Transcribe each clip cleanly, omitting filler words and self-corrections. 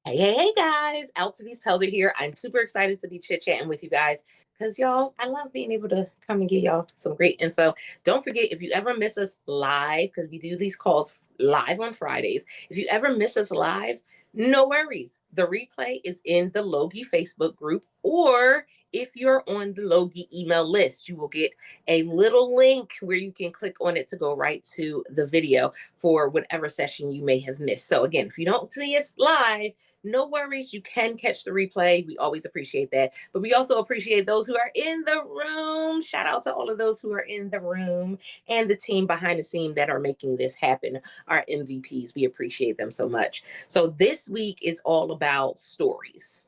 Hey guys, Altovise Pelzer here. I'm super excited to be chit-chatting with you guys because y'all, I love being able to come and give y'all some great info. Don't forget, if you ever miss us live, because we do these calls live on Fridays, if you ever miss us live, no worries. The replay is in the Logie Facebook group, or if you're on the Logie email list, you will get a little link where you can click on it to go right to the video for whatever session you may have missed. So again, if you don't see us live, no worries. You can catch the replay. We always appreciate that. But we also appreciate those who are in the room. Shout out to all of those who are in the room and the team behind the scene that are making this happen, our MVPs. We appreciate them so much. So this week is all about stories.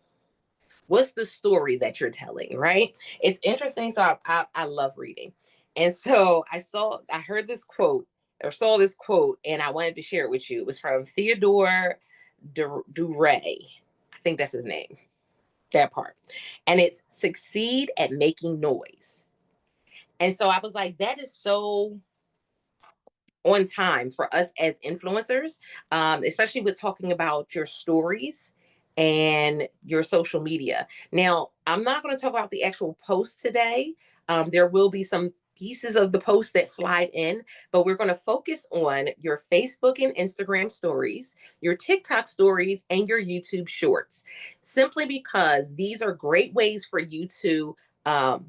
What's the story that you're telling, right? It's interesting. So I love reading. And so I heard this quote or saw this quote, and I wanted to share it with you. It was from Theodore Duray. I think that's his name, that part. And it's succeed at making noise. And so I was like, that is so on time for us as influencers, especially with talking about your stories and your social media. Now, I'm not going to talk about the actual post today. There will be some pieces of the post that slide in, but we're going to focus on your Facebook and Instagram stories, your TikTok stories, and your YouTube shorts, simply because these are great ways for you to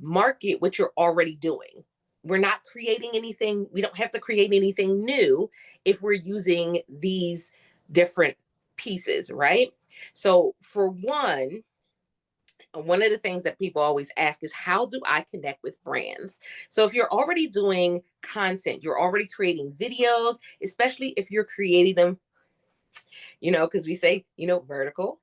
market what you're already doing. We're not creating anything. We don't have to create anything new if we're using these different pieces, right? So for one of the things that people always ask is, how do I connect with brands? So if you're already doing content, you're already creating videos, especially if you're creating them, because we say, vertical,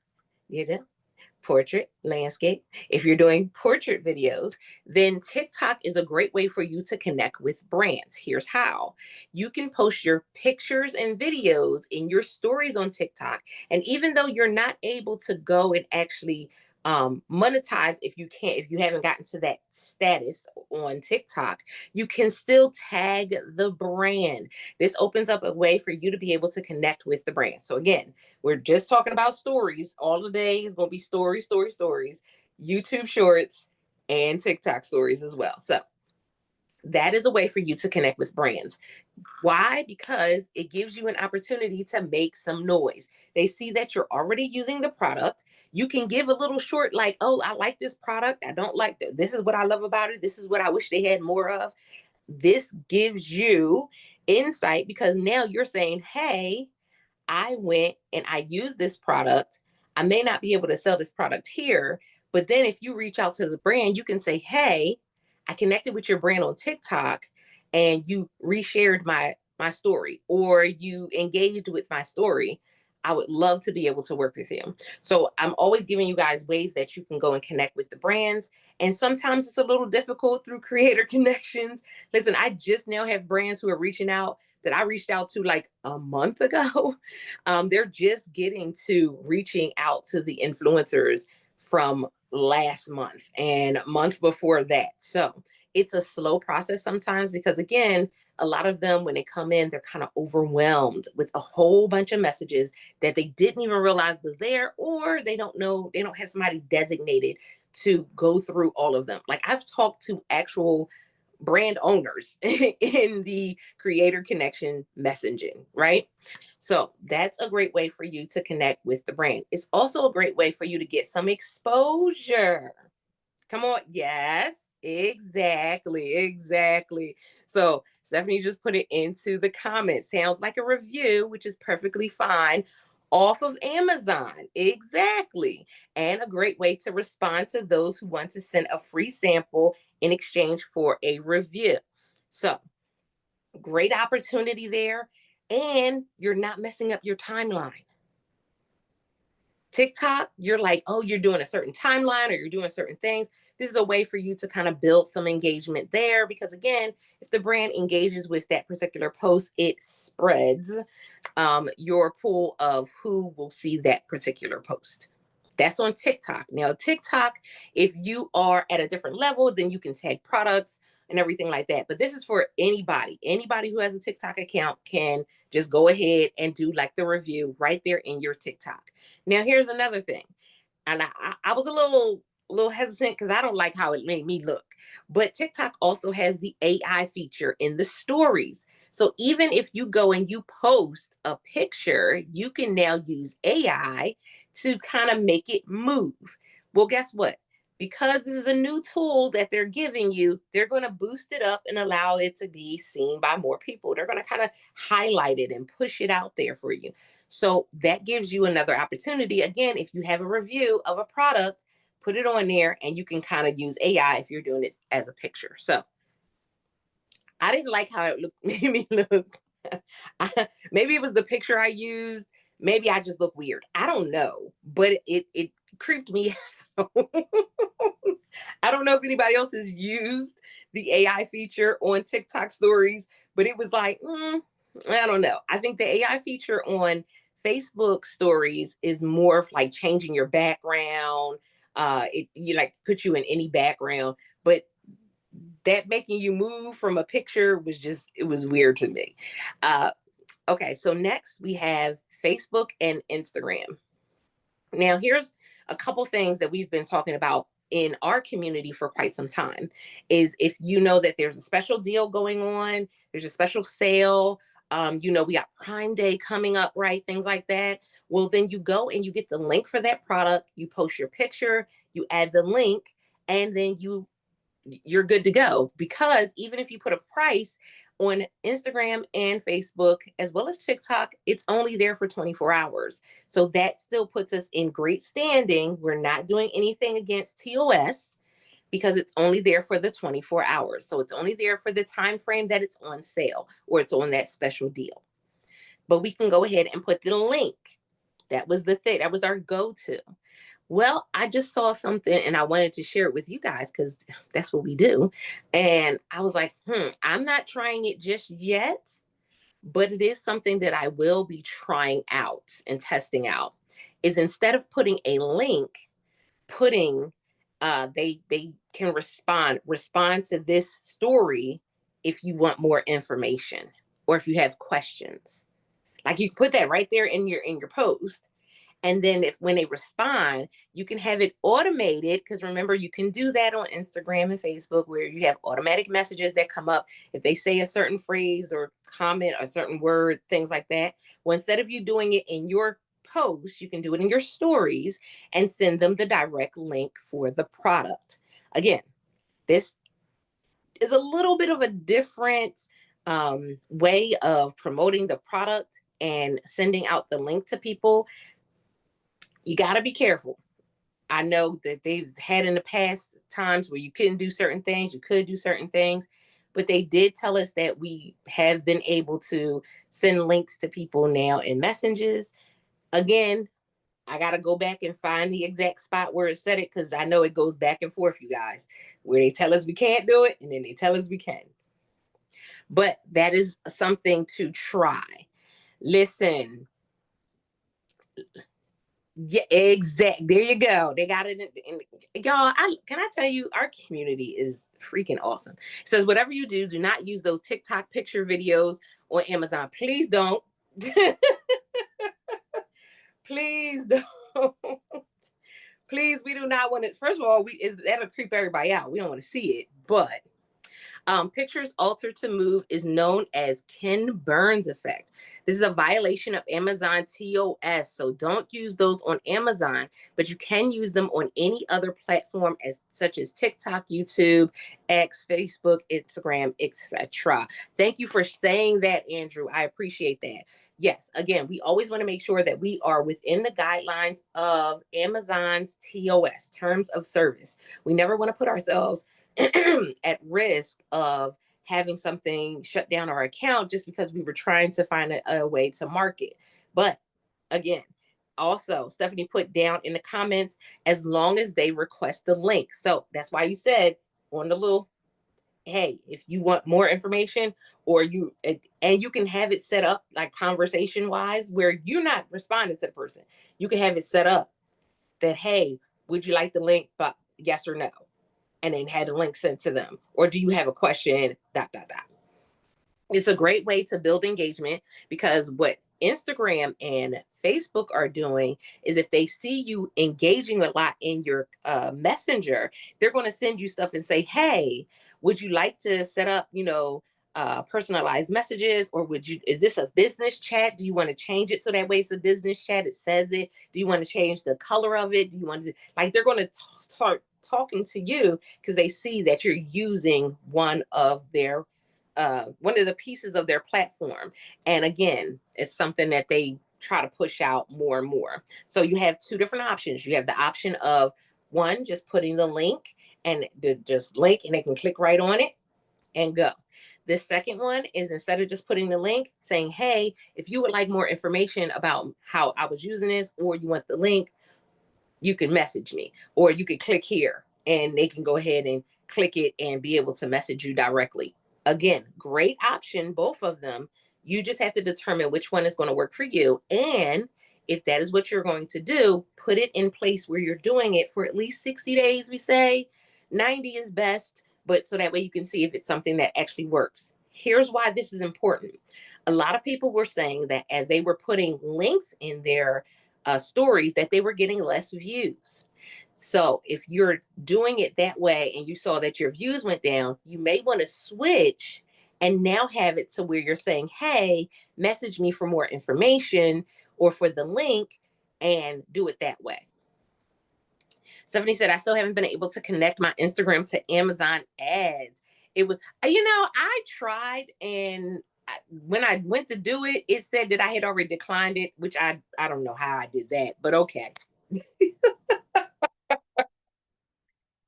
portrait, landscape. If you're doing portrait videos, then TikTok is a great way for you to connect with brands. Here's how. You can post your pictures and videos in your stories on TikTok. And even though you're not able to go and actually monetize, if you haven't gotten to that status on TikTok, you can still tag the brand. This opens up a way for you to be able to connect with the brand. So again, we're just talking about stories. All the day is going to be stories, YouTube shorts, and TikTok stories as well. So that is a way for you to connect with brands. Why? Because it gives you an opportunity to make some noise. They see that you're already using the product. You can give a little short, like, oh, I like this product. I don't like that. This is what I love about it. This is what I wish they had more of. This gives you insight because now you're saying, hey, I went and I used this product. I may not be able to sell this product here, but then if you reach out to the brand, you can say, hey, I connected with your brand on TikTok and you reshared my story, or you engaged with my story. I would love to be able to work with you. So I'm always giving you guys ways that you can go and connect with the brands. And sometimes it's a little difficult through creator connections. Listen, I just now have brands who are reaching out that I reached out to like a month ago. They're just getting to reaching out to the influencers from last month and month before that. So it's a slow process sometimes because, again, a lot of them, when they come in, they're kind of overwhelmed with a whole bunch of messages that they didn't even realize was there, or they don't know, they don't have somebody designated to go through all of them. Like, I've talked to actual brand owners in the creator connection messaging, right? So that's a great way for you to connect with the brand. It's also a great way for you to get some exposure. Come on. Yes, exactly. So Stephanie just put it into the comments. Sounds like a review, which is perfectly fine. Off of Amazon. Exactly. And a great way to respond to those who want to send a free sample in exchange for a review. So great opportunity there. And you're not messing up your timeline. TikTok, you're like, oh, you're doing a certain timeline or you're doing certain things. This is a way for you to kind of build some engagement there because, again, if the brand engages with that particular post, it spreads your pool of who will see that particular post. That's on TikTok. Now, TikTok, if you are at a different level, then you can tag products. and everything like that. But this is for anybody. Anybody who has a TikTok account can just go ahead and do like the review right there in your TikTok. Now, here's another thing. And I was a little hesitant because I don't like how it made me look. But TikTok also has the AI feature in the stories. So even if you go and you post a picture, you can now use AI to kind of make it move. Well, guess what? Because this is a new tool that they're giving you, they're going to boost it up and allow it to be seen by more people. They're going to kind of highlight it and push it out there for you. So that gives you another opportunity. Again, if you have a review of a product, put it on there and you can kind of use AI if you're doing it as a picture. So I didn't like how it made me look. Maybe it was the picture I used. Maybe I just look weird. I don't know, but it creeped me out. I don't know if anybody else has used the AI feature on TikTok stories, but it was like, I don't know. I think the AI feature on Facebook stories is more of like changing your background. You like put you in any background, but that making you move from a picture was just, it was weird to me. Okay, so next we have Facebook and Instagram. Now, here's a couple things that we've been talking about in our community for quite some time is if you know that there's a special deal going on, there's a special sale, we got Prime Day coming up, right? Things like that. Well, then you go and you get the link for that product, you post your picture, you add the link, and then you're good to go. Because even if you put a price on Instagram and Facebook, as well as TikTok, it's only there for 24 hours. So that still puts us in great standing. We're not doing anything against TOS because it's only there for the 24 hours. So it's only there for the time frame that it's on sale or it's on that special deal. But we can go ahead and put the link. That was the thing. That was our go-to. Well, I just saw something and I wanted to share it with you guys because that's what we do. And I was like, I'm not trying it just yet, but it is something that I will be trying out and testing out. Is instead of putting a link, putting they can respond to this story if you want more information or if you have questions. Like you put that right there in your post, and then if when they respond, you can have it automated because remember, you can do that on Instagram and Facebook where you have automatic messages that come up if they say a certain phrase or comment a certain word, things like that. Well, instead of you doing it in your post, you can do it in your stories and send them the direct link for the product. Again, this is a little bit of a different way of promoting the product and sending out the link to people. You got to be careful. I know that they've had in the past times where you couldn't do certain things, you could do certain things, but they did tell us that we have been able to send links to people now in messages. Again, I got to go back and find the exact spot where it said it because I know it goes back and forth, you guys, where they tell us we can't do it and then they tell us we can. But that is something to try. Listen, yeah, exact. There you go. They got it y'all. Can I tell you, our community is freaking awesome. It says, whatever you do, do not use those TikTok picture videos on Amazon. Please don't. Please don't. Please, we do not want to. First of all, that'll creep everybody out. We don't want to see it, but pictures altered to move is known as Ken Burns effect. This is a violation of Amazon TOS. So don't use those on Amazon, but you can use them on any other platform such as TikTok, YouTube, X, Facebook, Instagram, etc. Thank you for saying that, Andrew. I appreciate that. Yes, again, we always want to make sure that we are within the guidelines of Amazon's TOS, terms of service. We never want to put ourselves at risk of having something shut down our account just because we were trying to find a way to market. But again, also Stephanie put down in the comments, as long as they request the link. So that's why you said on the little, hey, if you want more information or you can have it set up like conversation wise where you're not responding to the person. You can have it set up that, hey, would you like the link? But yes or no. and then had a link sent to them? Or do you have a question, dot, dot, dot. It's a great way to build engagement, because what Instagram and Facebook are doing is, if they see you engaging a lot in your messenger, they're going to send you stuff and say, hey, would you like to set up, personalized messages, or is this a business chat? Do you want to change it so that way it's a business chat? It says it. Do you want to change the color of it? Do you want to, like, they're going to start talking to you because they see that you're using one of the pieces of their platform. And again, it's something that they try to push out more and more. So you have two different options. You have the option of, one, just putting the link, and just link, and they can click right on it and go. The second one is, instead of just putting the link, saying, hey, if you would like more information about how I was using this, or you want the link, you can message me, or you could click here, and they can go ahead and click it and be able to message you directly. Again, great option, both of them. You just have to determine which one is going to work for you. And if that is what you're going to do, put it in place where you're doing it for at least 60 days. We say 90 is best, but so that way you can see if it's something that actually works. Here's why this is important. A lot of people were saying that as they were putting links in their stories, that they were getting less views. So if you're doing it that way and you saw that your views went down, you may want to switch and now have it to where you're saying, hey, message me for more information or for the link, and do it that way. Stephanie said, I still haven't been able to connect my Instagram to Amazon ads. It was, I tried, and when I went to do it, it said that I had already declined it, which I don't know how I did that, but okay. I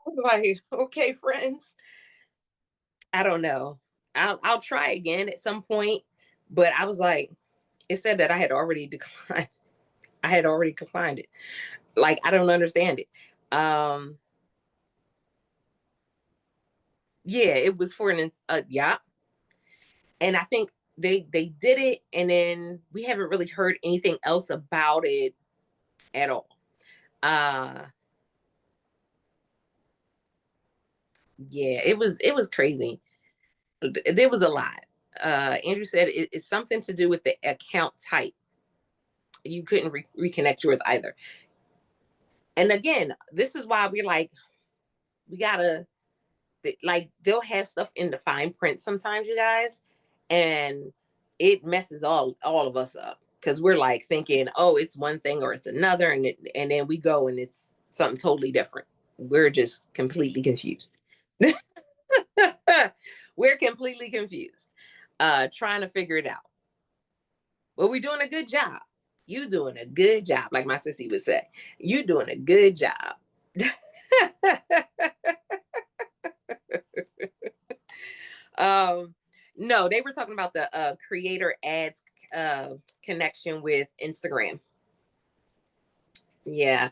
was like, okay, friends, I don't know. I'll try again at some point, but I was like, it said that I had already declined. I had already declined it. Like, I don't understand it. Yeah, it was for yeah, and I think they did it, and then we haven't really heard anything else about it at all. Uh, yeah, it was crazy. There was a lot. Andrew said it's something to do with the account type. You couldn't reconnect yours either. And again, this is why we're like, we gotta, like, they'll have stuff in the fine print sometimes, you guys, and it messes all of us up, because we're like thinking, oh, it's one thing or it's another, and then we go and it's something totally different. We're just completely confused. We're completely confused, trying to figure it out. But we're doing a good job. You doing a good job, like my sissy would say. You doing a good job. um, no, they were talking about the creator ads uh, connection with Instagram. Yeah.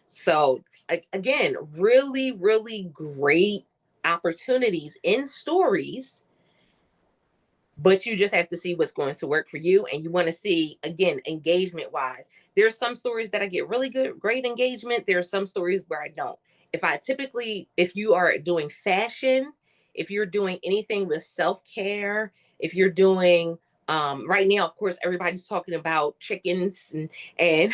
So again, really, really great opportunities in stories, but you just have to see what's going to work for you. And you want to see, again, engagement wise, there's some stories that I get really great engagement. There's some stories where I don't. If you are doing fashion, if you're doing anything with self-care, if you're doing, right now, of course, everybody's talking about chickens and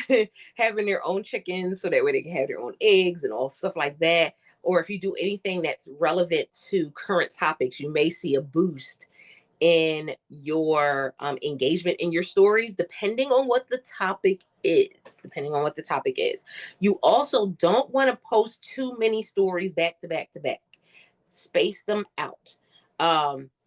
having their own chickens so that way they can have their own eggs and all stuff like that. Or if you do anything that's relevant to current topics, you may see a boost in your engagement in your stories, depending on what the topic is. Depending on what the topic is. You also don't want to post too many stories back to back to back. Space them out.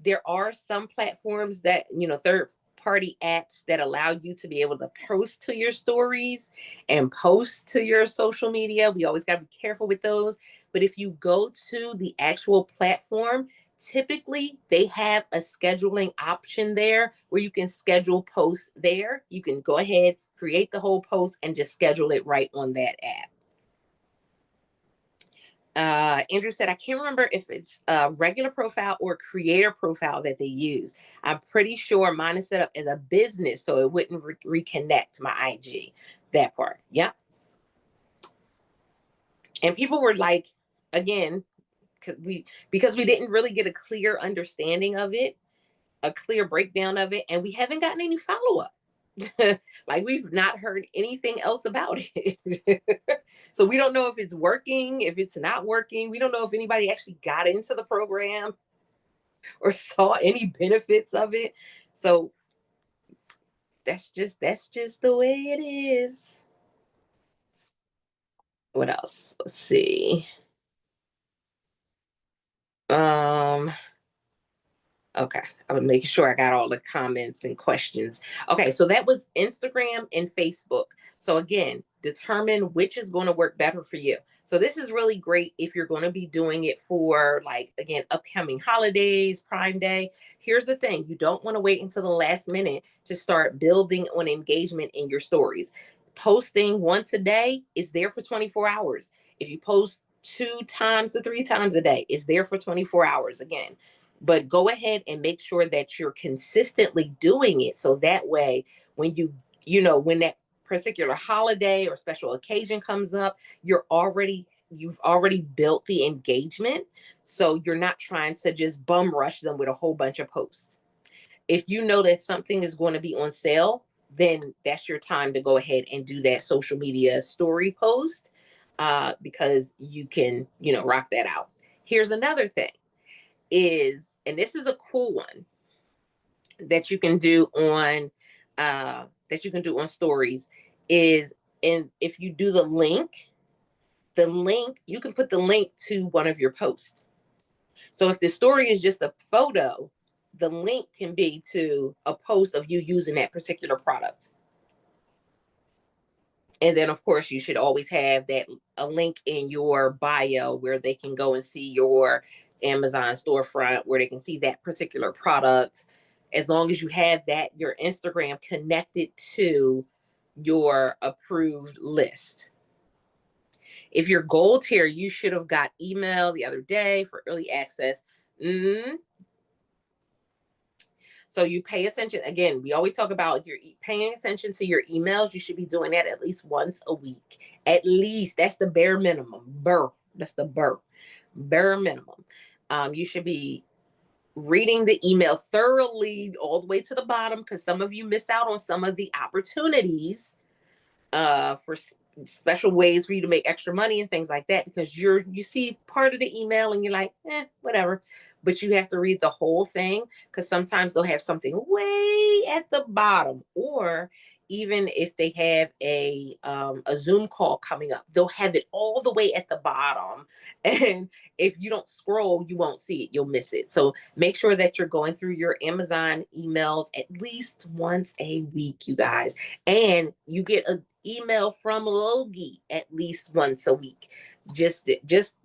There are some platforms that, third party apps that allow you to be able to post to your stories and post to your social media. We always got to be careful with those. But if you go to the actual platform, typically they have a scheduling option there where you can schedule posts there. You can go ahead, create the whole post, and just schedule it right on that app. Andrew said, I can't remember if it's a regular profile or creator profile that they use. I'm pretty sure mine is set up as a business, so it wouldn't reconnect my IG. That part. Yeah. And people were like, again, because we didn't really get a clear understanding of it, a clear breakdown of it, and we haven't gotten any follow-up. Like, we've not heard anything else about it. So we don't know if it's working, if it's not working. We don't know if anybody actually got into the program or saw any benefits of it. So that's just the way it is. What else? Let's see. Um Okay, I'm making sure I got all the comments and questions. Okay, so that was Instagram and Facebook. So again, determine which is going to work better for you. So this is really great if you're going to be doing it for, like, again, upcoming holidays, Prime Day. Here's the thing, you don't want to wait until the last minute to start building on engagement in your stories. Posting once a day is there for 24 hours. If you post 2 times to 3 times a day, it's there for 24 hours again. But go ahead and make sure that you're consistently doing it, so that way when when that particular holiday or special occasion comes up, you've already built the engagement, so you're not trying to just bum rush them with a whole bunch of posts. If you know that something is going to be on sale, then that's your time to go ahead and do that social media story post, because you can, rock that out. Here's another thing is, and this is a cool one that you can do on stories, is, and if you do the link, you can put the link to one of your posts. So if the story is just a photo, the link can be to a post of you using that particular product. And then, of course, you should always have that, a link in your bio where they can go and see your Amazon storefront, where they can see that particular product. As long as you have that, your Instagram connected to your approved list. If you're gold tier, you should have got email the other day for early access. Mm-hmm. So you pay attention. Again, we always talk about your paying attention to your emails. You should be doing that at least once a week. At least. That's the bare minimum. That's the bare minimum. You should be reading the email thoroughly all the way to the bottom, because some of you miss out on some of the opportunities for special ways for you to make extra money and things like that, because you see part of the email and you're like, whatever. But you have to read the whole thing, because sometimes they'll have something way at the bottom, or even if they have a Zoom call coming up, they'll have it all the way at the bottom. And if you don't scroll, you won't see it, you'll miss it. So make sure that you're going through your Amazon emails at least once a week, you guys. And you get a email from Logie at least once a week, just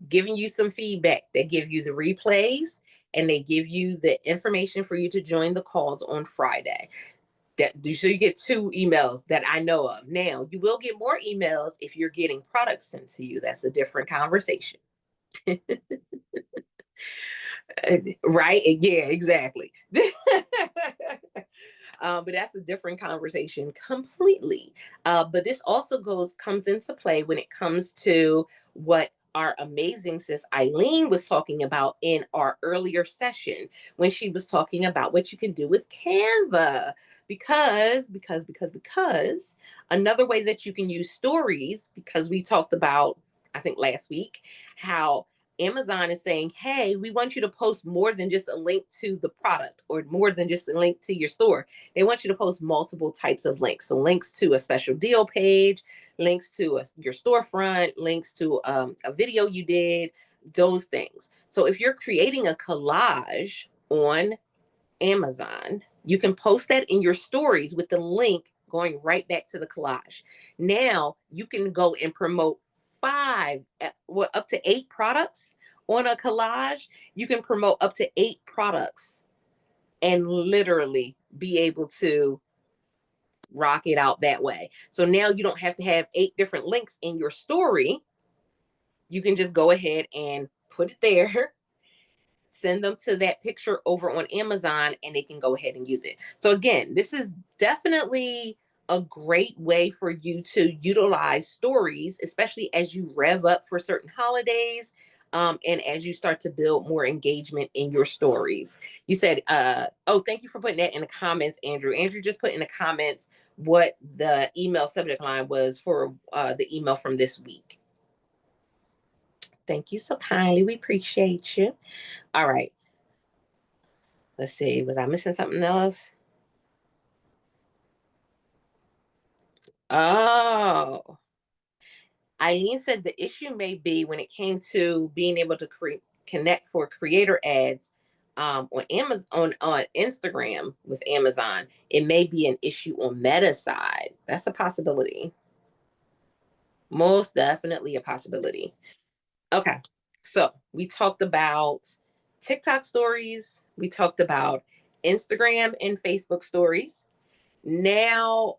giving you some feedback. They give you the replays, and they give you the information for you to join the calls on Friday. So you get 2 emails that I know of. Now, you will get more emails if you're getting products sent to you. That's a different conversation. Right? Yeah, exactly. But that's a different conversation completely. But this also comes into play when it comes to what our amazing sis Eileen was talking about in our earlier session, when she was talking about what you can do with Canva. Because another way that you can use stories, because we talked about, I think last week, how Amazon is saying, hey, we want you to post more than just a link to the product or more than just a link to your store. They want you to post multiple types of links. So links to a special deal page, links to your storefront, links to a video you did, those things. So if you're creating a collage on Amazon, you can post that in your stories with the link going right back to the collage. Now you can go and promote up to 8 products on a collage. You can promote up to 8 products and literally be able to rock it out that way. So now you don't have to have 8 different links in your story. You can just go ahead and put it there, send them to that picture over on Amazon, and they can go ahead and use it. So again, this is definitely a great way for you to utilize stories, especially as you rev up for certain holidays. and as you start to build more engagement in your stories. You said, oh, thank you for putting that in the comments, Andrew. Andrew just put in the comments what the email subject line was for the email from this week. Thank you so kindly. We appreciate you. All right. Let's see. Was I missing something else? Oh, Eileen said the issue may be when it came to being able to connect for creator ads on Amazon, on Instagram with Amazon. It may be an issue on Meta side. That's a possibility. Most definitely a possibility. Okay, so we talked about TikTok stories. We talked about Instagram and Facebook stories. Now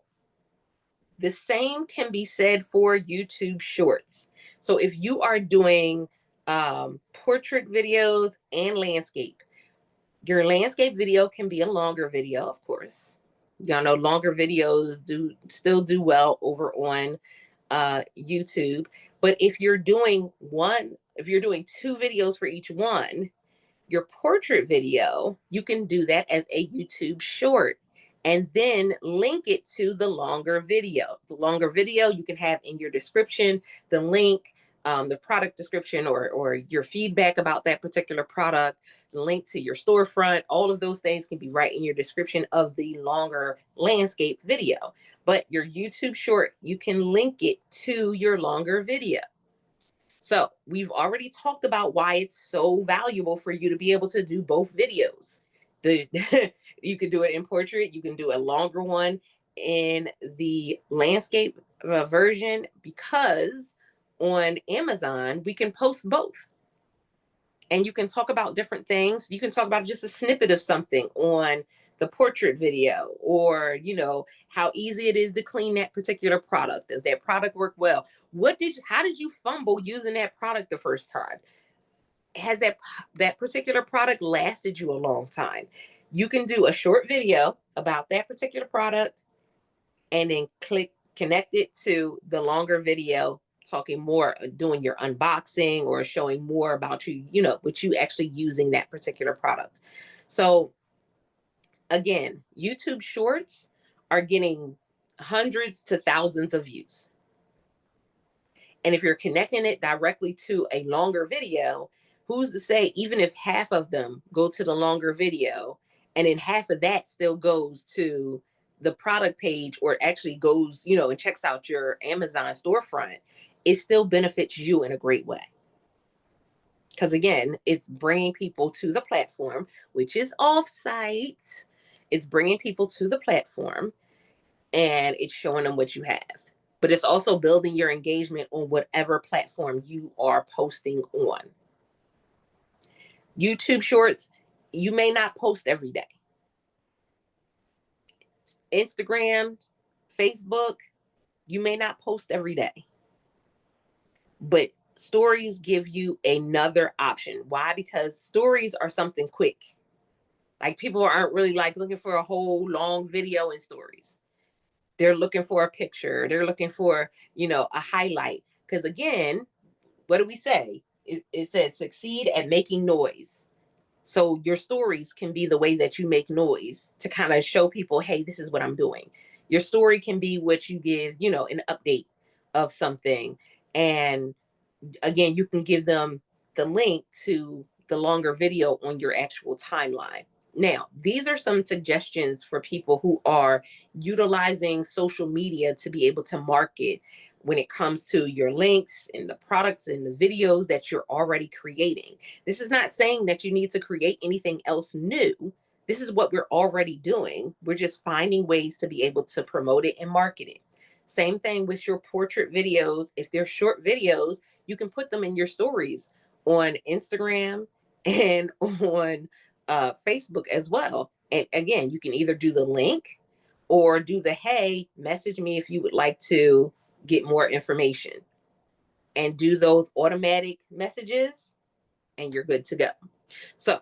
the same can be said for YouTube Shorts. So if you are doing portrait videos and landscape, your landscape video can be a longer video, of course. Y'all know longer videos do still do well over on YouTube. But if you're doing two videos for each one, your portrait video, you can do that as a YouTube short and then link it to the longer video. The longer video you can have in your description, the link, the product description, or your feedback about that particular product, the link to your storefront. All of those things can be right in your description of the longer landscape video. But your YouTube short, you can link it to your longer video. So we've already talked about why it's so valuable for you to be able to do both videos. You can do it in portrait, you can do a longer one in the landscape version, because on Amazon we can post both. And you can talk about different things. You can talk about just a snippet of something on the portrait video, or how easy it is to clean that particular product. Does that product work well? How did you fumble using that product the first time? Has that particular product lasted you a long time? You can do a short video about that particular product and then connect it to the longer video, talking more, doing your unboxing or showing more about what you actually using that particular product. So again, YouTube shorts are getting hundreds to thousands of views. And if you're connecting it directly to a longer video, who's to say, even if half of them go to the longer video and then half of that still goes to the product page, or actually goes, and checks out your Amazon storefront, it still benefits you in a great way. Because again, it's bringing people to the platform, which is offsite. It's bringing people to the platform and it's showing them what you have. But it's also building your engagement on whatever platform you are posting on. YouTube Shorts, you may not post every day. Instagram, Facebook, you may not post every day. But stories give you another option. Why? Because stories are something quick. Like, people aren't really like looking for a whole long video in stories. They're looking for a picture. They're looking for, a highlight. Because again, what do we say? It said succeed at making noise. So your stories can be the way that you make noise to kind of show people, hey, this is what I'm doing. Your story can be what you give, an update of something. And again, you can give them the link to the longer video on your actual timeline. Now, these are some suggestions for people who are utilizing social media to be able to market when it comes to your links and the products and the videos that you're already creating. This is not saying that you need to create anything else new. This is what we're already doing. We're just finding ways to be able to promote it and market it. Same thing with your portrait videos. If they're short videos, you can put them in your stories on Instagram and on Facebook as well. And again, you can either do the link or do the, hey, message me if you would like to get more information, and do those automatic messages, and you're good to go. So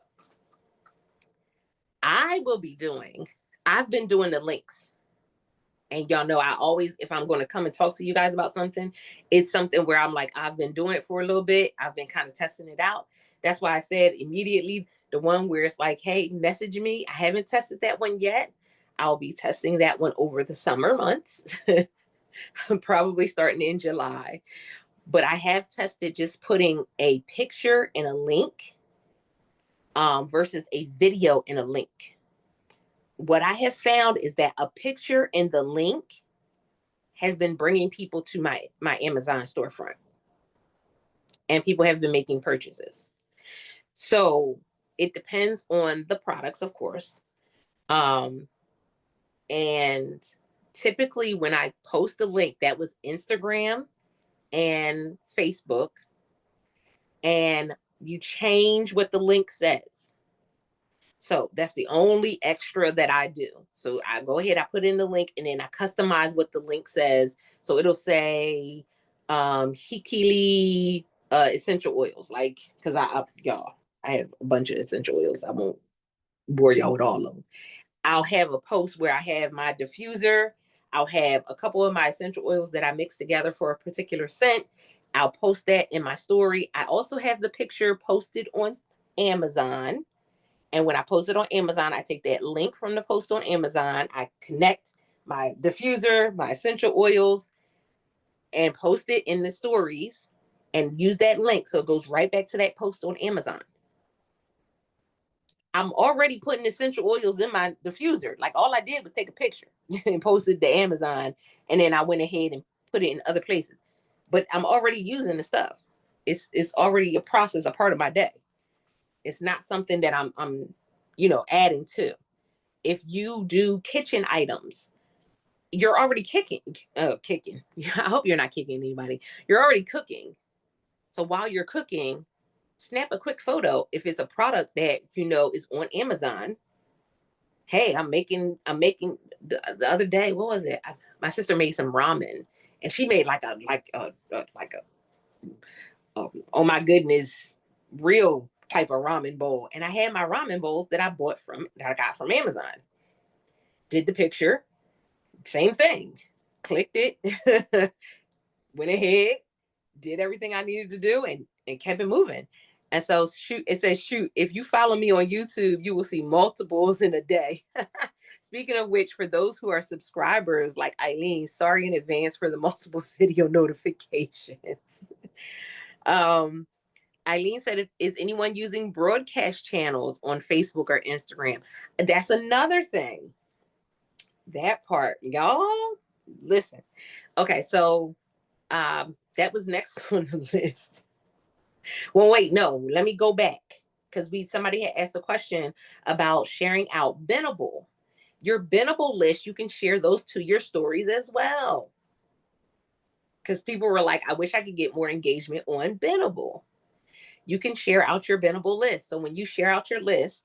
I've been doing the links. And y'all know I always, if I'm going to come and talk to you guys about something, it's something where I'm like, I've been doing it for a little bit. I've been kind of testing it out. That's why I said immediately the one where it's like, hey, message me. I haven't tested that one yet. I'll be testing that one over the summer months, probably starting in July. But I have tested just putting a picture and a link versus a video and a link. What I have found is that a picture and the link has been bringing people to my Amazon storefront, and people have been making purchases. So it depends on the products, of course. Um, and typically when I post a link, that was Instagram and Facebook, and you change what the link says. So that's the only extra that I do. So I go ahead, I put in the link, and then I customize what the link says. So it'll say Hikili essential oils, like, because y'all, I have a bunch of essential oils. I won't bore y'all with all of them. I'll have a post where I have my diffuser. I'll have a couple of my essential oils that I mix together for a particular scent. I'll post that in my story. I also have the picture posted on Amazon. And when I post it on Amazon, I take that link from the post on Amazon, I connect my diffuser, my essential oils, and post it in the stories and use that link. So it goes right back to that post on Amazon. I'm already putting essential oils in my diffuser. Like, all I did was take a picture and posted to Amazon. And then I went ahead and put it in other places. But I'm already using the stuff. It's already a process, a part of my day. It's not something that I'm adding to. If you do kitchen items, you're already kicking. I hope you're not kicking anybody. You're already cooking. So while you're cooking, snap a quick photo. If it's a product that is on Amazon, hey, I'm making the other day, what was it? My sister made some ramen, and she made like a oh my goodness, real type of ramen bowl. And I had my ramen bowls that I got from Amazon. Did the picture, same thing. Clicked it, went ahead, did everything I needed to do, and kept it moving. And so it says, shoot, if you follow me on YouTube, you will see multiples in a day. Speaking of which, for those who are subscribers like Eileen, sorry in advance for the multiple video notifications. Eileen said, is anyone using broadcast channels on Facebook or Instagram? That's another thing. That part, y'all, listen. Okay, so that was next on the list. Well, wait, no, let me go back, because somebody had asked a question about sharing out Binnable. Your Binnable list, you can share those to your stories as well. Because people were like, I wish I could get more engagement on Binnable. You can share out your Binnable list. So when you share out your list,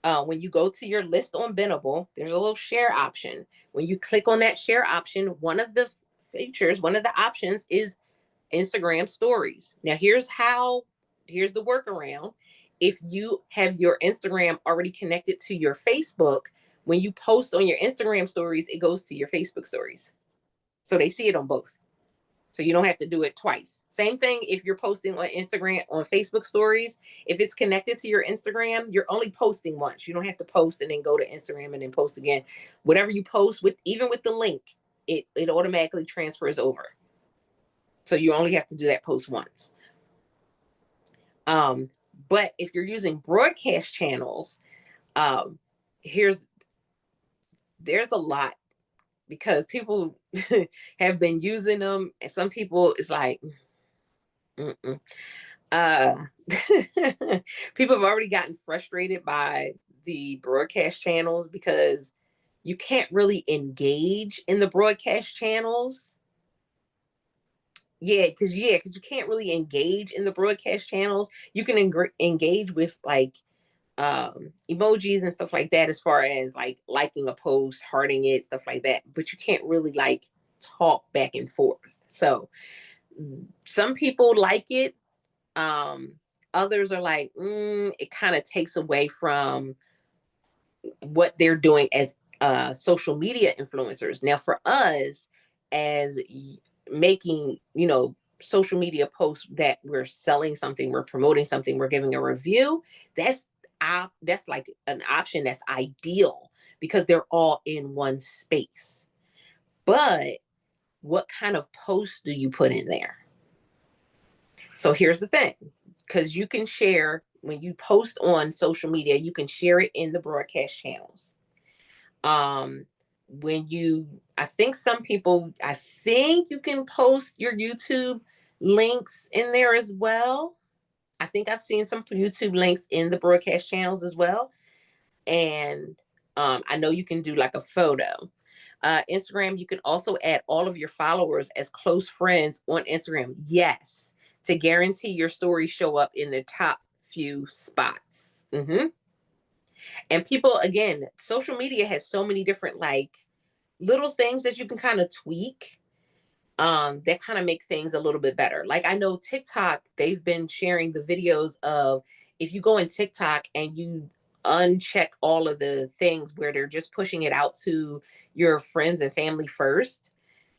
when you go to your list on Binnable, there's a little share option. When you click on that share option, one of the options is Instagram stories. Now, here's the workaround. If you have your Instagram already connected to your Facebook, when you post on your Instagram stories, it goes to your Facebook stories. So they see it on both. So you don't have to do it twice. Same thing if you're posting on Instagram, on Facebook stories. If it's connected to your Instagram, you're only posting once. You don't have to post and then go to Instagram and then post again. Whatever you post, even with the link, it automatically transfers over. So you only have to do that post once. But if you're using broadcast channels, there's a lot, because people have been using them, and some people, it's like, people have already gotten frustrated by the broadcast channels, because you can't really engage in the broadcast channels. Because you can't really engage in the broadcast channels. You can engage with like emojis and stuff like that, as far as like liking a post, hearting it, stuff like that. But you can't really like talk back and forth. So some people like it. Others are like, it kind of takes away from what they're doing as social media influencers. Now, for us, as making, social media posts that we're selling something, we're promoting something, we're giving a review, that's that's like an option that's ideal because they're all in one space. But what kind of posts do you put in there? So here's the thing, because you can share when you post on social media, you can share it in the broadcast channels. Um, when you, I think some people, I think you can post your YouTube links in there as well. I think I've seen some YouTube links in the broadcast channels as well. And I know you can do like a photo. Instagram, you can also add all of your followers as close friends on Instagram. Yes, to guarantee your stories show up in the top few spots. And people, again, social media has so many different like little things that you can kind of tweak that kind of make things a little bit better. Like I know TikTok, they've been sharing the videos of if you go in TikTok and you uncheck all of the things where they're just pushing it out to your friends and family first,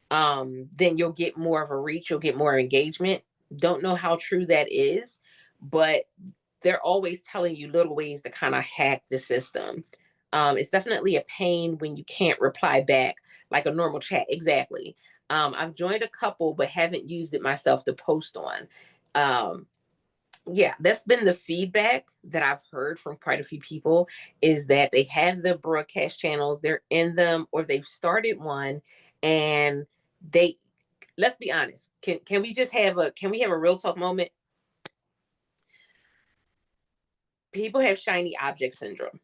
then you'll get more of a reach, you'll get more engagement. Don't know how true that is, but they're always telling you little ways to kind of hack the system. It's definitely a pain when you can't reply back like a normal chat. Exactly. I've joined a couple, but haven't used it myself to post on. Yeah, that's been the feedback that I've heard from quite a few people is that they have the broadcast channels, they're in them, or they've started one, and they, let's be honest. Can we just have a real talk moment? People have shiny object syndrome.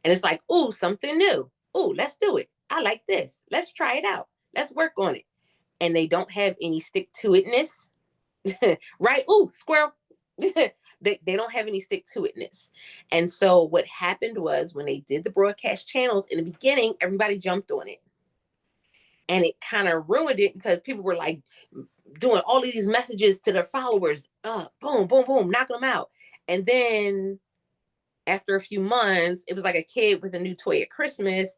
And it's like, ooh, something new. Ooh, let's do it. I like this. Let's try it out. Let's work on it. And they don't have any stick to itness. Right? Ooh, squirrel. They don't have any stick to itness. And so what happened was when they did the broadcast channels in the beginning, everybody jumped on it. And it kind of ruined it because people were like doing all of these messages to their followers. Boom, boom, boom, knocking them out. And then after a few months, it was like a kid with a new toy at Christmas.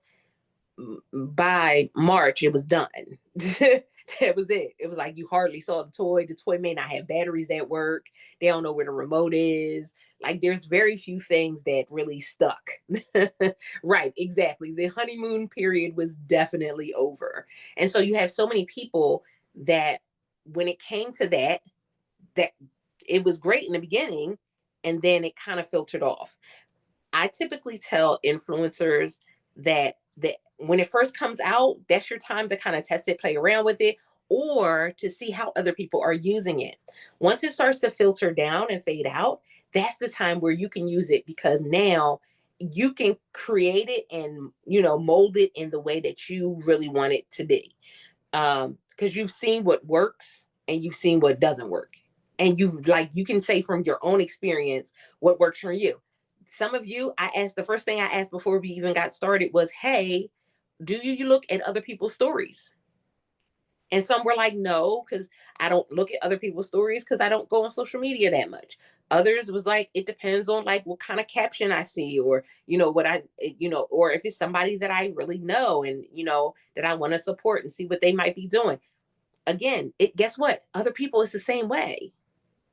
By March, it was done. That was it. It was like you hardly saw the toy. The toy may not have batteries at work. They don't know where the remote is. Like there's very few things that really stuck. Right, exactly. The honeymoon period was definitely over. And so you have so many people that when it came to that it was great in the beginning and then it kind of filtered off. I typically tell influencers that when it first comes out, that's your time to kind of test it, play around with it, or to see how other people are using it. Once it starts to filter down and fade out, that's the time where you can use it because now you can create it and mold it in the way that you really want it to be. Because you've seen what works and you've seen what doesn't work. And you can say from your own experience what works for you. Some of you, the first thing I asked before we even got started was, hey, do you look at other people's stories? And some were like, no, because I don't look at other people's stories because I don't go on social media that much. Others was like, it depends on like what kind of caption I see or, what or if it's somebody that I really know and, that I want to support and see what they might be doing. Again, guess what? Other people, it's the same way.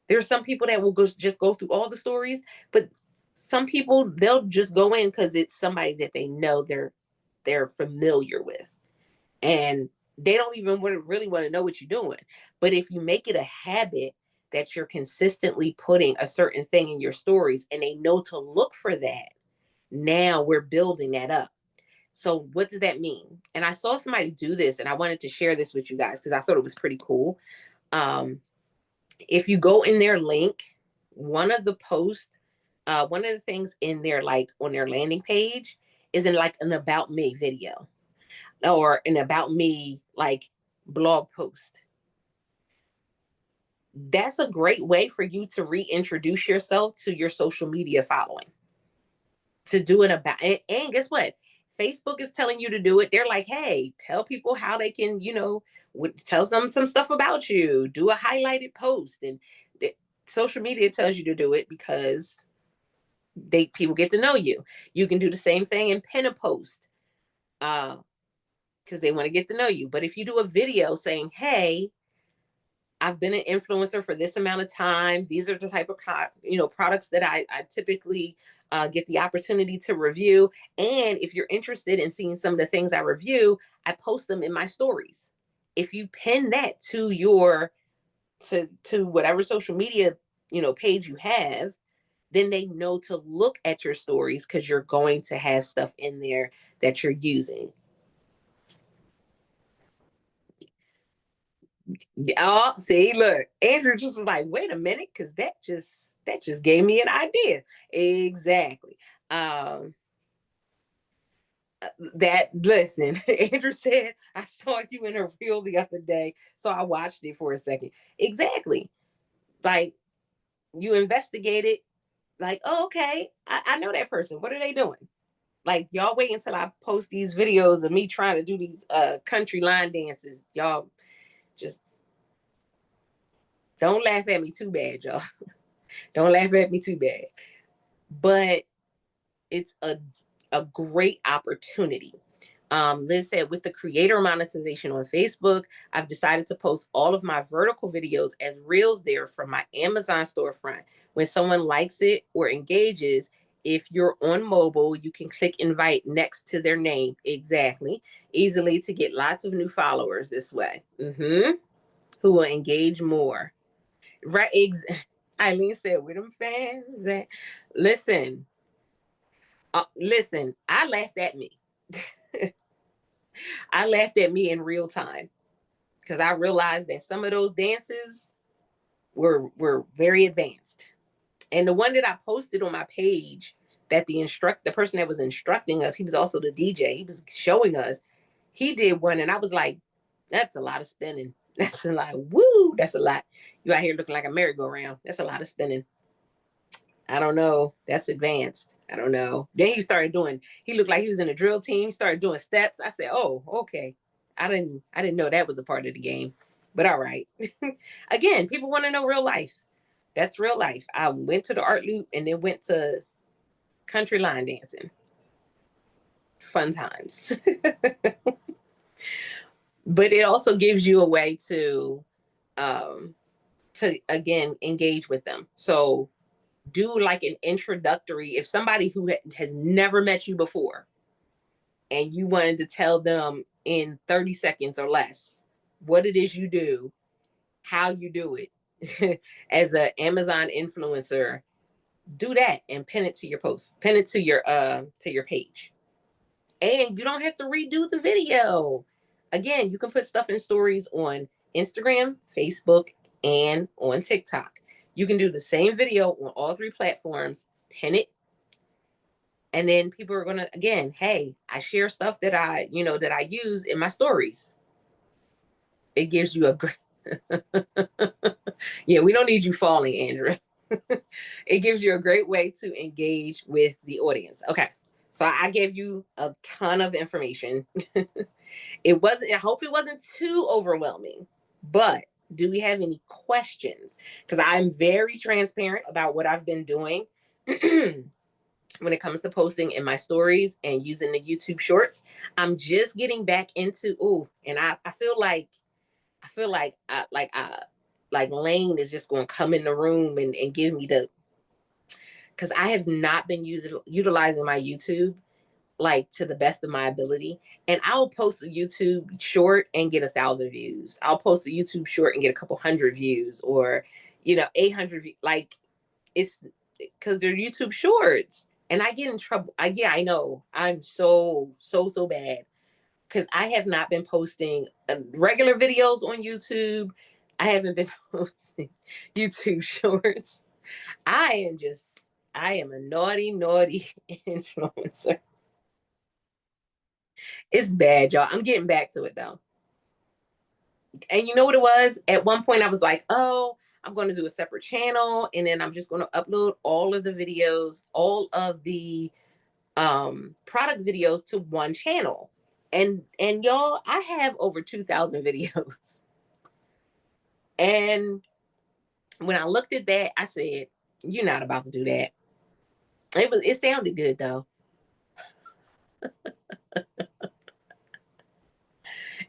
There's some people that will just go through all the stories, but some people they'll just go in because it's somebody that they know they're familiar with, and they don't even really want to know what you're doing. But if you make it a habit that you're consistently putting a certain thing in your stories, and they know to look for that, now we're building that up. So what does that mean? And I saw somebody do this, and I wanted to share this with you guys because I thought it was pretty cool. If you go in their link, one of the posts, one of the things in their like on their landing page is in like an about me video or an about me like blog post. That's a great way for you to reintroduce yourself to your social media following. To do it about, and guess what? Facebook is telling you to do it. They're like, hey, tell people how they can, tell them some stuff about you. Do a highlighted post, and social media tells you to do it because People get to know you. You can do the same thing and pin a post, because they want to get to know you. But if you do a video saying, hey, I've been an influencer for this amount of time. These are the type of products that I typically get the opportunity to review. And if you're interested in seeing some of the things I review, I post them in my stories. If you pin that to your to whatever social media page you have, then they know to look at your stories because you're going to have stuff in there that you're using. Oh, see, look, Andrew just was like, wait a minute, because that just gave me an idea. Exactly. Um, that listen, Andrew said, I saw you in a reel the other day, so I watched it for a second. Exactly. Like you investigated, like, oh, okay, I know that person. What are they doing? Like, y'all wait until I post these videos of me trying to do these country line dances. Y'all just don't laugh at me too bad, y'all. Don't laugh at me too bad. But it's a great opportunity. Liz said, with the creator monetization on Facebook, I've decided to post all of my vertical videos as reels there from my Amazon storefront. When someone likes it or engages, if you're on mobile, you can click invite next to their name. Exactly. Easily to get lots of new followers this way. Who will engage more. Right. Eileen said, with them fans at? Listen, listen, I laughed at me. I laughed at me in real time because I realized that some of those dances were very advanced. And the one that I posted on my page, that the person that was instructing us, he was also the DJ. He was showing us. He did one, and I was like, "That's a lot of spinning. That's a lot. Woo! That's a lot. You out here looking like a merry-go-round. That's a lot of spinning." I don't know. That's advanced. I don't know. Then he looked like he was in a drill team, started doing steps. I said, oh, okay. I didn't know that was a part of the game. But all right. Again, people want to know real life. That's real life. I went to the art loop and then went to country line dancing. Fun times. But it also gives you a way to again engage with them. So do like an introductory, if somebody who has never met you before and you wanted to tell them in 30 seconds or less what it is you do, how you do it as an Amazon influencer, do that and pin it to your post, pin it to your page. And you don't have to redo the video. Again, you can put stuff in stories on Instagram, Facebook, and on TikTok. You can do the same video on all three platforms, pin it, and then people are gonna, again, hey, I share stuff that I use in my stories. It gives you a great yeah, we don't need you falling, Andrew. It gives you a great way to engage with the audience. Okay. So I gave you a ton of information. I hope it wasn't too overwhelming, but do we have any questions? Because I'm very transparent about what I've been doing when it comes to posting in my stories and using the YouTube shorts. I'm just getting back into, and I feel like like Lane is just going to come in the room and give me because I have not been utilizing my YouTube like to the best of my ability. And I'll post a YouTube short and get 1,000 views. I'll post a YouTube short and get a couple hundred views, or 800 like, it's because they're YouTube shorts. And I get in trouble. I know I'm so bad because I have not been posting regular videos on YouTube. I haven't been posting YouTube shorts. I am a naughty influencer. It's bad, y'all. I'm getting back to it though. And you know what it was? At one point, I was like, oh, I'm going to do a separate channel, and then I'm just going to upload all of the videos, all of the product videos to one channel. And y'all, I have over 2,000 videos. And when I looked at that, I said, you're not about to do that. It sounded good though.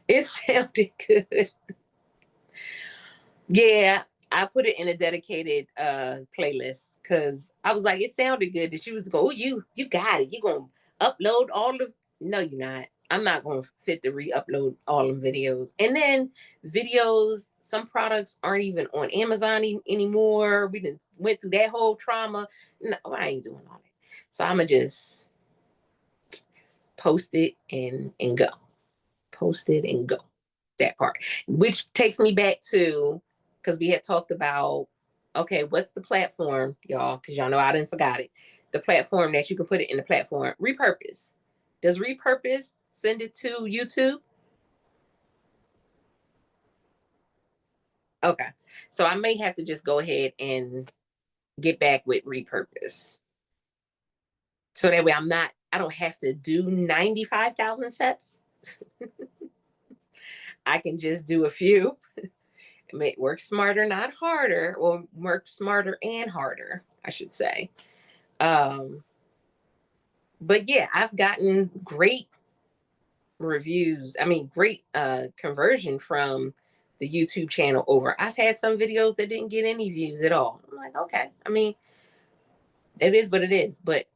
It sounded good. Yeah, I put it in a dedicated playlist because I was like, it sounded good that she was go, oh, you got it. You gonna upload all the no, you're not. I'm not gonna fit to re-upload all of videos. And then videos, some products aren't even on Amazon anymore. We didn't went through that whole trauma. No, I ain't doing all that. So I'ma just post it and go. Post it and go. That part. Which takes me back to because we had talked about okay, what's the platform, y'all? Because y'all know I didn't forgot it. The platform that you can put it in the platform. Repurpose. Does repurpose send it to YouTube? Okay. So I may have to just go ahead and get back with repurpose. So that way I don't have to do 95,000 steps. I can just do a few. Work smarter, not harder, or work smarter and harder, I should say. Um, but yeah, I've gotten great reviews. I mean, great conversion from the YouTube channel over. I've had some videos that didn't get any views at all. I'm like, okay. I mean, it is what it is, but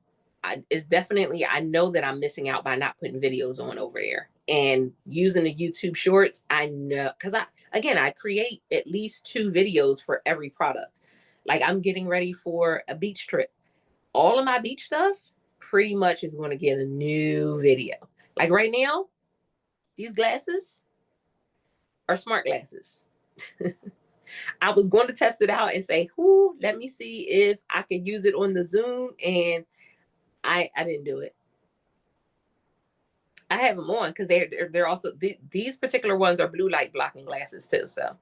it's definitely I know that I'm missing out by not putting videos on over there and using the YouTube Shorts. I know because I create at least 2 videos for every product. Like I'm getting ready for a beach trip. All of my beach stuff pretty much is going to get a new video. Like right now, these glasses are smart glasses. I was going to test it out and say, "Whoo, let me see if I can use it on the Zoom," and I didn't do it. I have them on because they're also these particular ones are blue light blocking glasses too. So,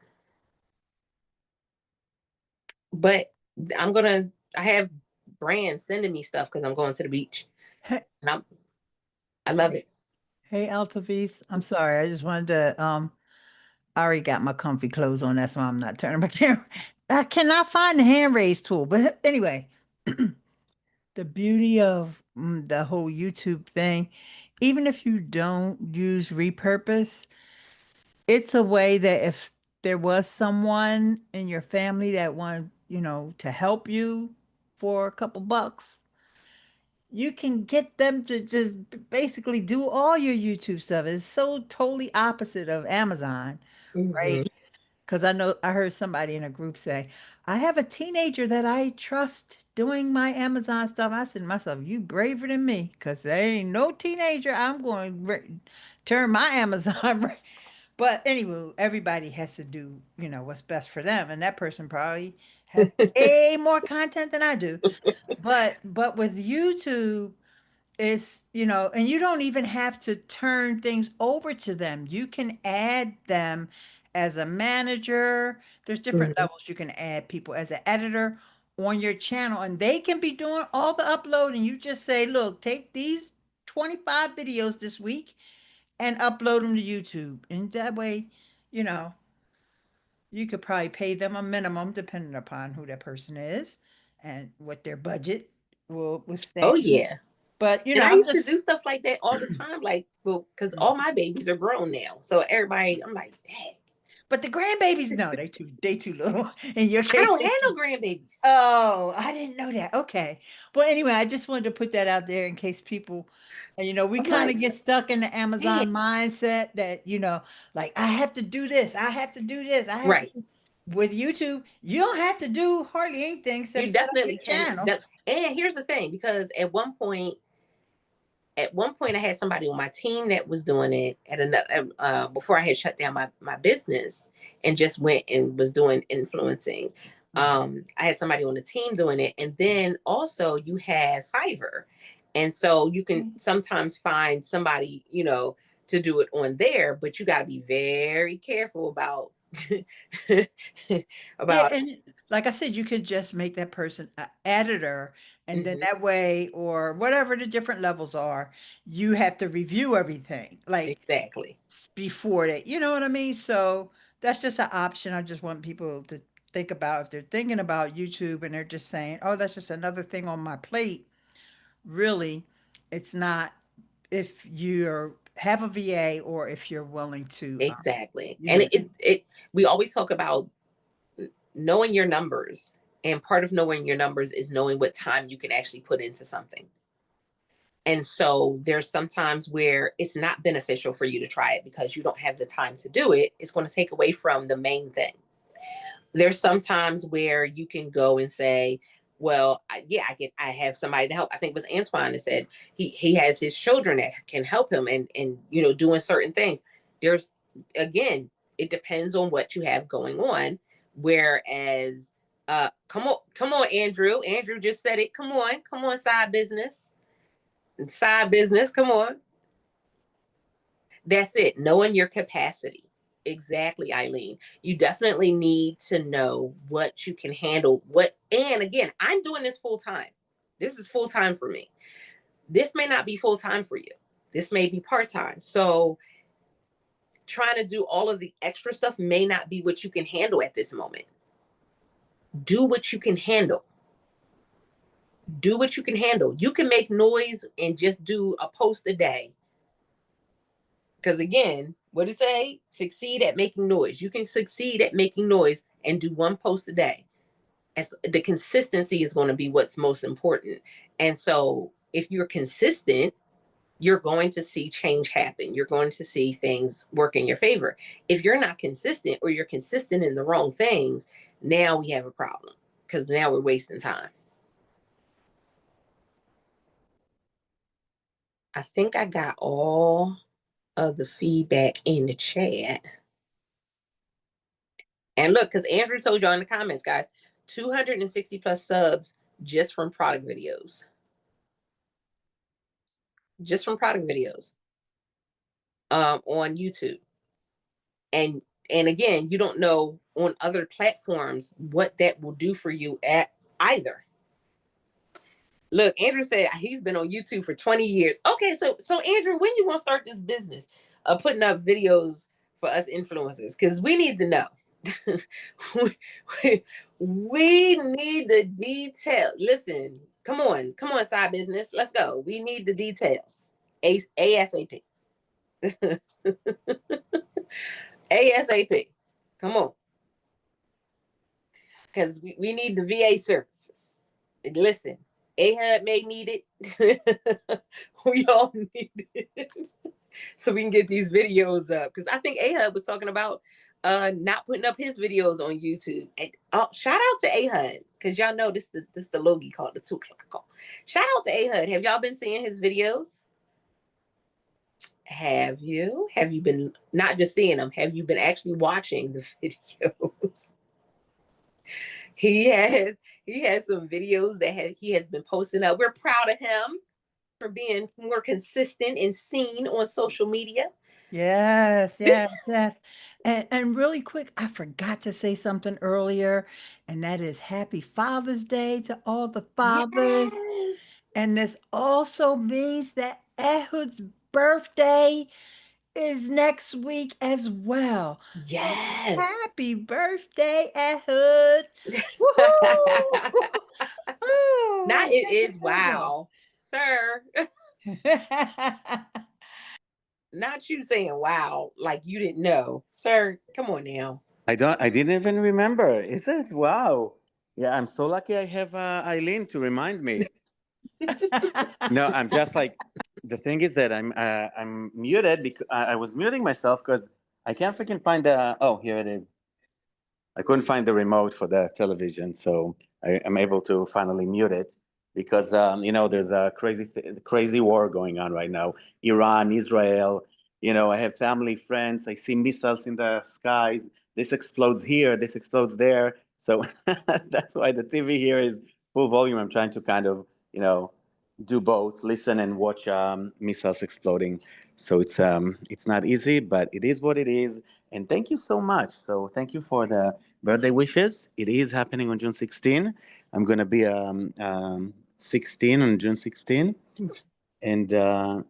but I'm gonna I have brands sending me stuff because I'm going to the beach Hey, and I love hey, it. hey, Altovise. I'm sorry. I just wanted to I already got my comfy clothes on. That's why I'm not turning my camera. I cannot find the hand raise tool. But anyway, the beauty of the whole YouTube thing, even if you don't use repurpose, it's a way that if there was someone in your family that wanted, to help you for a couple bucks, you can get them to just basically do all your YouTube stuff. It's so totally opposite of Amazon, Hmm. right? Because I know I heard somebody in a group say, I have a teenager that I trust doing my Amazon stuff. I said to myself, you braver than me, because there ain't no teenager I'm going to turn my Amazon. But anyway, everybody has to do, what's best for them. And that person probably has way more content than I do. But with YouTube, it's, and you don't even have to turn things over to them. You can add them as a manager. There's different Hmm. levels you can add people as an editor on your channel, and they can be doing all the uploading. You just say, look, take these 25 videos this week and upload them to YouTube. And that way, you know, you could probably pay them a minimum depending upon who that person is and what their budget will Oh withstand. yeah. But, And I I'm used to do just stuff like that all the time, like, well, because all my babies are grown now. So everybody, I'm like, dang, but the grandbabies, no, they too little. In your I case, don't they have too. no grandbabies. Oh, I didn't know that. Okay. Well, anyway, I just wanted to put that out there in case people, we I'm kind like, of get stuck in the man, Amazon mindset that, like I have to do this, I have to do this, I have to. right. With YouTube, you don't have to do hardly anything except You set up your definitely can. channel. And here's the thing, because at one point I had somebody on my team that was doing it at another before I had shut down my business and just went and was doing influencing. Mhm. I had somebody on the team doing it, and then also you have Fiverr, and so you can sometimes find somebody to do it on there, but you got to be very careful about Yeah, about. and like I said, you could just make that person an editor, and then Mhm, that way, or whatever the different levels are, you have to review everything like exactly. before that. You know what I mean? So that's just an option. I just want people to think about if they're thinking about YouTube and they're just saying, "Oh, that's just another thing on my plate." really, it's not if you have a VA or if you're willing to, Exactly. you And know, it we always talk about knowing your numbers. And part of knowing your numbers is knowing what time you can actually put into something. And so there's sometimes where it's not beneficial for you to try it because you don't have the time to do it. It's going to take away from the main thing. There's sometimes where you can go and say, well, yeah, I have somebody to help. I think it was Antoine that said he has his children that can help him and doing certain things. There's, again, it depends on what you have going on. Whereas, come on, Andrew just said it. Come on, side business. Come on. That's it. Knowing your capacity. Exactly, Eileen. You definitely need to know what you can handle. And again, I'm doing this full time. This is full time for me. This may not be full time for you. This may be part time. So trying to do all of the extra stuff may not be what you can handle at this moment. Do what you can handle. Do what you can handle. You can make noise and just do a post a day. Because again, what did it say? Succeed at making noise. You can succeed at making noise and do one post a day. As the consistency is going to be what's most important. And so if you're consistent, you're going to see change happen. You're going to see things work in your favor. If you're not consistent or you're consistent in the wrong things, now we have a problem because now we're wasting time. I think I got all of the feedback in the chat. And look, because Andrew told y'all in the comments, guys, 260 plus subs just from product videos. Just from product videos on YouTube. And again, you don't know on other platforms what that will do for you at either. Look, Andrew said he's been on YouTube for 20 years. Okay, so Andrew, when you want to start this business of putting up videos for us influencers? Because we need to know. we need the detail. Listen, come on, side business. Let's go. We need the details. ASAP. ASAP. Come on. Because we need the VA services. Listen, AHUD may need it. We all need it. So we can get these videos up. Because I think AHUD was talking about not putting up his videos on YouTube. And shout out to AHUD. Because y'all know this the Logie called the 2 o'clock call. Shout out to AHUD. Have y'all been seeing his videos? Have you? Have you been not just seeing them? Have you been actually watching the videos? He has he has some videos that he has been posting up. We're proud of him for being more consistent and seen on social media. yes, yes, yes. And really quick, I forgot to say something earlier, and that is Happy Father's Day to all the fathers. Yes. And this also means that Ehud's birthday is next week as well. So Yes. happy birthday, Ehud. Woohoo! Not Oh, it thank you is so wow, sir. much. Not you saying wow like you didn't know. Sir, come on now. I didn't even remember. Is it? Wow. Yeah, I'm so lucky I have Eileen to remind me. No, I'm just like the thing is that I'm muted because I was muting myself because I can't freaking find the. Oh, here it is. I couldn't find the remote for the television, so I am able to finally mute it because there's a crazy war going on right now. Iran, Israel. I have family, friends. I see missiles in the skies. This explodes here. This explodes there. So that's why the TV here is full volume. I'm trying to kind of do both, listen and watch missiles exploding. So it's not easy, but it is what it is. And thank you so much. So thank you for the birthday wishes. It is happening on June 16. I'm going to be 16 on June 16. And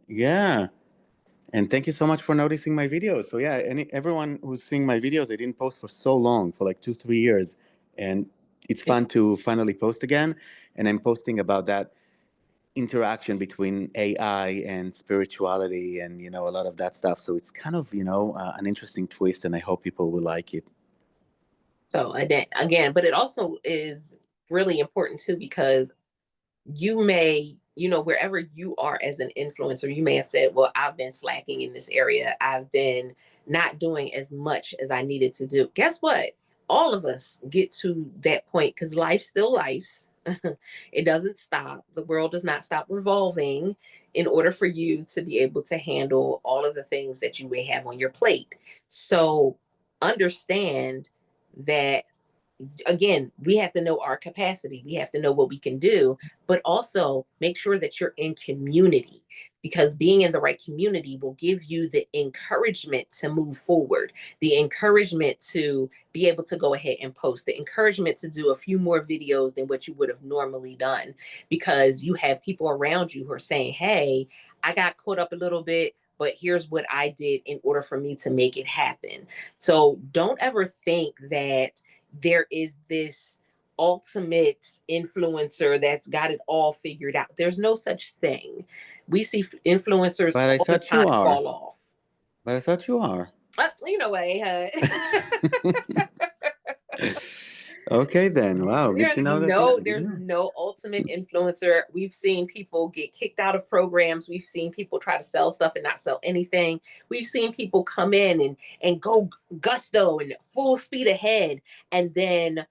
yeah, and thank you so much for noticing my videos. So yeah, everyone who's seeing my videos, I didn't post for so long, for like 2, 3 years. And it's fun to finally post again. And I'm posting about that interaction between AI and spirituality and, a lot of that stuff. So it's kind of, an interesting twist, and I hope people will like it. So again, but it also is really important too, because you may, wherever you are as an influencer, you may have said, well, I've been slacking in this area. I've been not doing as much as I needed to do. Guess what? All of us get to that point because life still lives. It doesn't stop. The world does not stop revolving in order for you to be able to handle all of the things that you may have on your plate. So understand that, again, we have to know our capacity. We have to know what we can do, but also make sure that you're in community, because being in the right community will give you the encouragement to move forward, the encouragement to be able to go ahead and post, the encouragement to do a few more videos than what you would have normally done, because you have people around you who are saying, hey, I got caught up a little bit, but here's what I did in order for me to make it happen. So don't ever think that there is this ultimate influencer that's got it all figured out. There's no such thing. We see influencers But I all the thought you time are. fall off. But I thought you are. You know what, Okay, then. Wow, good to know that. Yeah, good to there's know. no ultimate influencer. We've seen people get kicked out of programs. We've seen people try to sell stuff and not sell anything. We've seen people come in and go gusto and full speed ahead, and then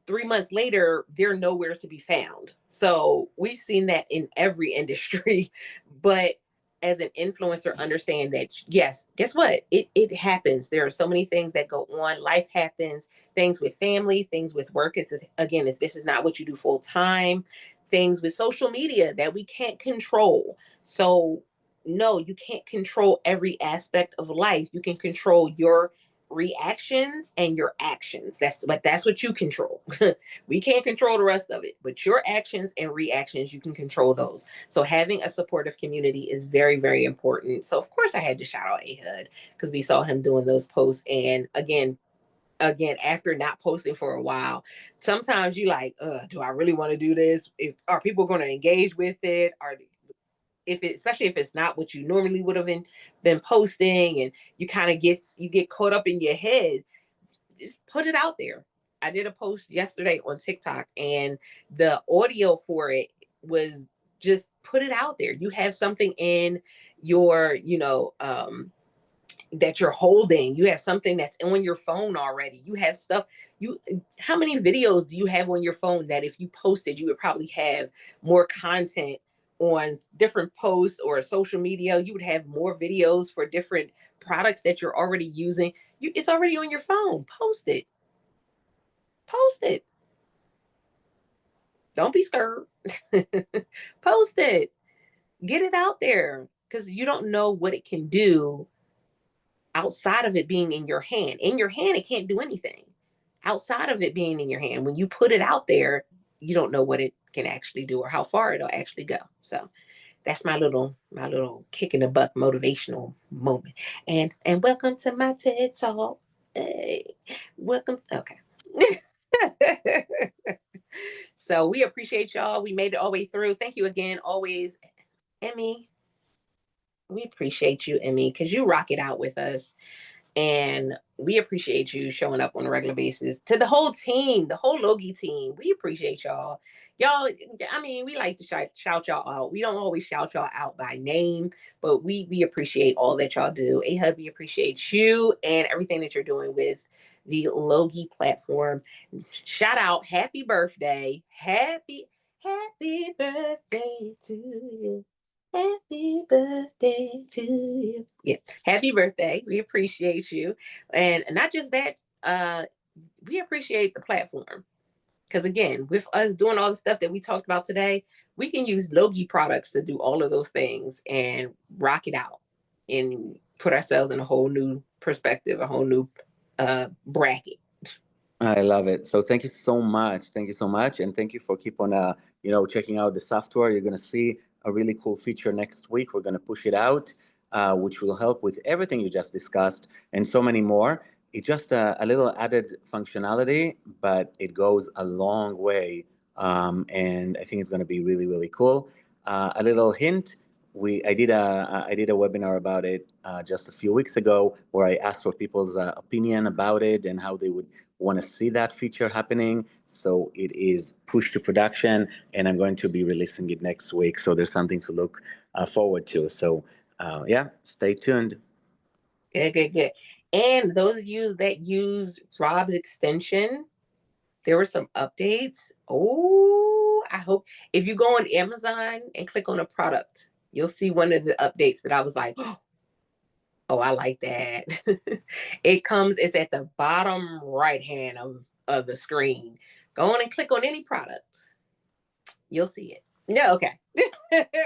3 months later, they're nowhere to be found. So we've seen that in every industry. But as an influencer, understand that, yes, guess what? It happens. There are so many things that go on. Life happens, things with family, things with work. Again, if this is not what you do full time, things with social media that we can't control. So no, you can't control every aspect of life. You can control your reactions and your actions. That's what you control. We can't control the rest of it, but your actions and reactions, you can control those. So having a supportive community is very, very important. So of course I had to shout out Ahud, because we saw him doing those posts. And again, after not posting for a while, sometimes you like, do I really want to do this? Are people going to engage with it? Especially if it's not what you normally would have been posting, and you kind of get caught up in your head, just put it out there. I did a post yesterday on TikTok, and the audio for it was just put it out there. You have something in your, that you're holding. You have something that's on your phone already. You have stuff. How many videos do you have on your phone that if you posted, you would probably have more content on different posts or social media? You would have more videos for different products that you're already using. It's already on your phone. Post it. Post it. Don't be scared. Post it. Get it out there, because you don't know what it can do outside of it being in your hand. In your hand, it can't do anything. Outside of it being in your hand, when you put it out there, you don't know what it can actually do or how far it'll actually go. So that's my little kick in the butt motivational moment. And welcome to my TED Talk. Hey, welcome. Okay. So we appreciate y'all. We made it all the way through. Thank you again, always, Emmy. We appreciate you, Emmy, because you rock it out with us. And we appreciate you showing up on a regular basis. To the whole team, the whole Logie team, we appreciate y'all. Y'all, I mean, we like to shout y'all out. We don't always shout y'all out by name, but we appreciate all that y'all do. Ahud, we appreciate you and everything that you're doing with the Logie platform. Shout out, happy birthday. Happy birthday to you. Happy birthday to you. Yeah. Happy birthday. We appreciate you. And not just that, we appreciate the platform. Because again, with us doing all the stuff that we talked about today, we can use Logie products to do all of those things and rock it out and put ourselves in a whole new perspective, a whole new bracket. I love it. So thank you so much. Thank you so much. And thank you for keep on, checking out the software. You're going to see a really cool feature next week. We're going to push it out, which will help with everything you just discussed and so many more. It's just a little added functionality, but it goes a long way. And I think it's going to be really, really cool. a little hint. I did a webinar about it just a few weeks ago, where I asked for people's opinion about it and how they would want to see that feature happening. So it is pushed to production, and I'm going to be releasing it next week. So there's something to look forward to. So yeah, stay tuned. Good. And those of you that use Rob's extension, there were some updates. Oh, I hope if you go on Amazon and click on a product, you'll see one of the updates that I was like, oh, I like that. It's at the bottom right hand of the screen. Go on and click on any products. You'll see it. Yeah, okay.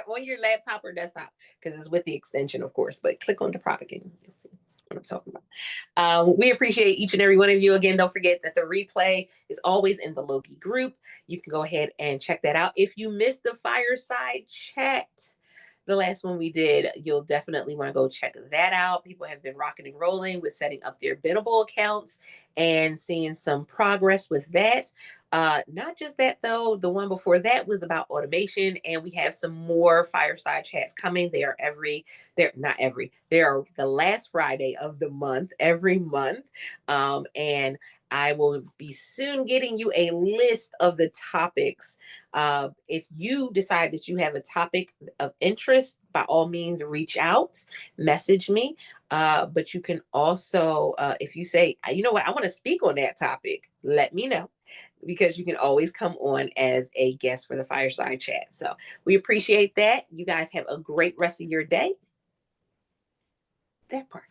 On your laptop or desktop, because it's with the extension, of course, but click on the product and you'll see what I'm talking about. We appreciate each and every one of you. Again, don't forget that the replay is always in the Logie group. You can go ahead and check that out. If you missed the fireside chat, the last one we did, you'll definitely want to go check that out. People have been rocking and rolling with setting up their biddable accounts and seeing some progress with that. Not just that though, the one before that was about automation, and we have some more fireside chats coming. They're the last Friday of the month, every month. And I will be soon getting you a list of the topics. If you decide that you have a topic of interest, by all means, reach out, message me. But you can also, if you say, you know what, I want to speak on that topic, let me know, because you can always come on as a guest for the fireside chat. So we appreciate that. You guys have a great rest of your day. That part.